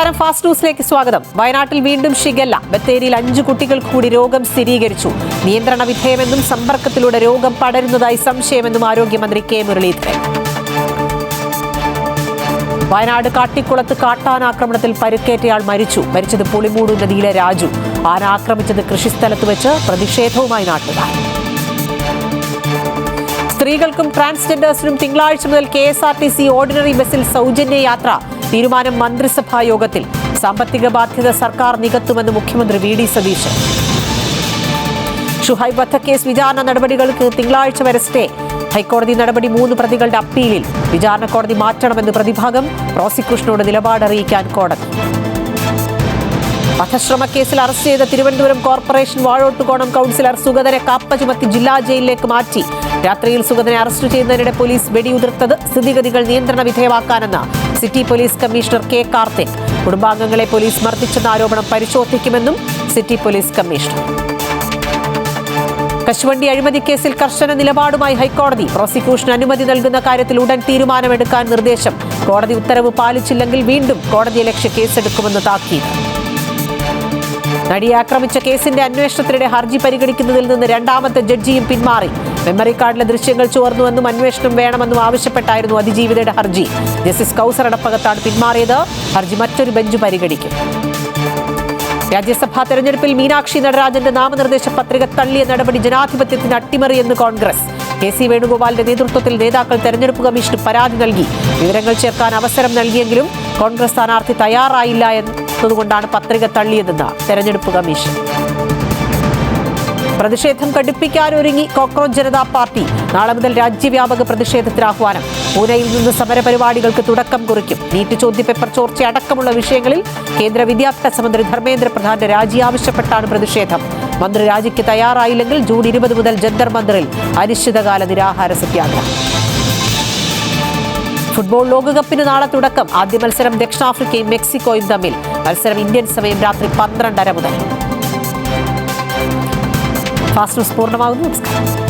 നമസ്കാരം, ഫാസ്റ്റ് ന്യൂസിലേക്ക് സ്വാഗതം. വയനാട്ടിൽ വീണ്ടും ഷിഗല്ല. ബത്തേരിയിൽ 5 കുട്ടികൾക്ക് കൂടി രോഗം സ്ഥിരീകരിച്ചു. നിയന്ത്രണ വിധേയമെന്നും സമ്പർക്കത്തിലൂടെ രോഗം പടരുന്നതായി സംശയമെന്നും ആരോഗ്യമന്ത്രി കെ മുരളീധരൻ. വയനാട് കാട്ടിക്കുളത്ത് കാട്ടാനാക്രമണത്തിൽ പരിക്കേറ്റയാൾ മരിച്ചത് പുളിമൂട് നദിയിലെ രാജു. ആന ആക്രമിച്ചത് കൃഷിസ്ഥലത്ത് വെച്ച്. പ്രതിഷേധവുമായി നാട്ടുകാർ. സ്ത്രീകൾക്കും ട്രാൻസ്ജെൻഡേഴ്സിനും തിങ്കളാഴ്ച മുതൽ KSRTC ഓർഡിനറി ബസ്സിൽ സൗജന്യ യാത്ര. തീരുമാനം മന്ത്രിസഭാ യോഗത്തിൽ. സാമ്പത്തിക ബാധ്യത സർക്കാർ നികത്തുമെന്ന് മുഖ്യമന്ത്രി VD സതീശൻ. ഷുഹൈബ് വധക്കേസ് വിചാരണ നടപടികൾക്ക് തിങ്കളാഴ്ച വരെ സ്റ്റേ. ഹൈക്കോടതി നടപടി 3 പ്രതികളുടെ അപ്പീലിൽ. വിചാരണ കോടതി മാറ്റണമെന്ന് പ്രതിഭാഗം. പ്രോസിക്യൂഷനോട് നിലപാടറിയിക്കാൻ കോടതി. വധശ്രമക്കേസിൽ അറസ്റ്റ് ചെയ്ത തിരുവനന്തപുരം കോർപ്പറേഷൻ വാഴോട്ടുകോണം കൌൺസിലർ സുഗതനെ കാപ്പ ചുമത്തി ജില്ലാ ജയിലിലേക്ക് മാറ്റി. രാത്രിയിൽ സുഗതനെ അറസ്റ്റ് ചെയ്യുന്നതിനിടെ പോലീസ് വെടിയുതിർത്തത് സ്ഥിതിഗതികൾ നിയന്ത്രണ വിധേയമാക്കാനെന്ന് city police commissioner K. Karthik. കുടുംബാംഗങ്ങളെ പോലീസ് മർദ്ദിച്ചെന്ന ആരോപണം പരിശോധിക്കുമെന്നും സിറ്റി പോലീസ് കമ്മീഷണർ. കശുവണ്ടി അഴിമതി കേസിൽ കർശന നിലപാടുമായി ഹൈക്കോടതി. പ്രോസിക്യൂഷൻ അനുമതി നൽകുന്ന കാര്യത്തിൽ ഉടൻ തീരുമാനമെടുക്കാൻ നിർദ്ദേശം. കോടതി ഉത്തരവ് പാലിച്ചില്ലെങ്കിൽ വീണ്ടും കോടതിയലക്ഷ്യ കേസെടുക്കുമെന്ന് താക്കീത്. നടിയെ ആക്രമിച്ച കേസിന്റെ അന്വേഷണത്തിനിടെ ഹർജി പരിഗണിക്കുന്നതിൽ നിന്ന് 2ാമത്തെ ജഡ്ജിയും പിന്മാറി. മെമ്മറി കാർഡിലെ ദൃശ്യങ്ങൾ ചോർന്നുവെന്നും അന്വേഷണം വേണമെന്നും ആവശ്യപ്പെട്ടായിരുന്നു അതിജീവിതയുടെ ഹർജി. ജസ്റ്റിസ് കൗസർ അടപ്പകത്താണ് പിന്മാറിയത്. ഹർജി മറ്റൊരു ബെഞ്ച് പരിഗണിക്കും. രാജ്യസഭാ തെരഞ്ഞെടുപ്പിൽ മീനാക്ഷി നടരാജന്റെ നാമനിർദ്ദേശ പത്രിക തള്ളിയ നടപടി ജനാധിപത്യത്തിന് അട്ടിമറിയെന്ന് കോൺഗ്രസ്. KC വേണുഗോപാലിന്റെ നേതൃത്വത്തിൽ നേതാക്കൾ തെരഞ്ഞെടുപ്പ് കമ്മീഷന് പരാതി നൽകി. വിവരങ്ങൾ ചേർക്കാൻ അവസരം നൽകിയെങ്കിലും കോൺഗ്രസ് സ്ഥാനാർത്ഥി തയ്യാറായില്ല എന്നതുകൊണ്ടാണ് പത്രിക തള്ളിയതെന്ന് തെരഞ്ഞെടുപ്പ് കമ്മീഷൻ. പ്രതിഷേധം കടുപ്പിക്കാനൊരുങ്ങി കോക്രോച്ച് ജനതാ പാർട്ടി. നാളെ മുതൽ രാജ്യവ്യാപക പ്രതിഷേധത്തിന് ആഹ്വാനം. പൂനെയിൽ നിന്ന് സമരപരിപാടികൾക്ക് തുടക്കം കുറിക്കും. നീറ്റ് ചോദ്യപേപ്പർ ചോർച്ച അടക്കമുള്ള വിഷയങ്ങളിൽ കേന്ദ്ര വിദ്യാഭ്യാസ മന്ത്രി ധർമ്മേന്ദ്ര പ്രധാന്റെ രാജി ആവശ്യപ്പെട്ടാണ് പ്രതിഷേധം. മന്ത്രി രാജിക്ക് തയ്യാറായില്ലെങ്കിൽ ജൂൺ 20 മുതൽ ജന്തർ മന്ദിറിൽ അനിശ്ചിതകാല നിരാഹാര സത്യാഗ്രഹം. ഫുട്ബോൾ ലോകകപ്പിന് നാളെ തുടക്കം. ആദ്യ മത്സരം ദക്ഷിണാഫ്രിക്കയും മെക്സിക്കോയും തമ്മിൽ. മത്സരം ഇന്ത്യൻ സമയം രാത്രി 12:30 മുതൽ. ഫാസ്റ്റ് ന്യൂസ് പൂർണ്ണമാകുന്നു. നമസ്കാരം.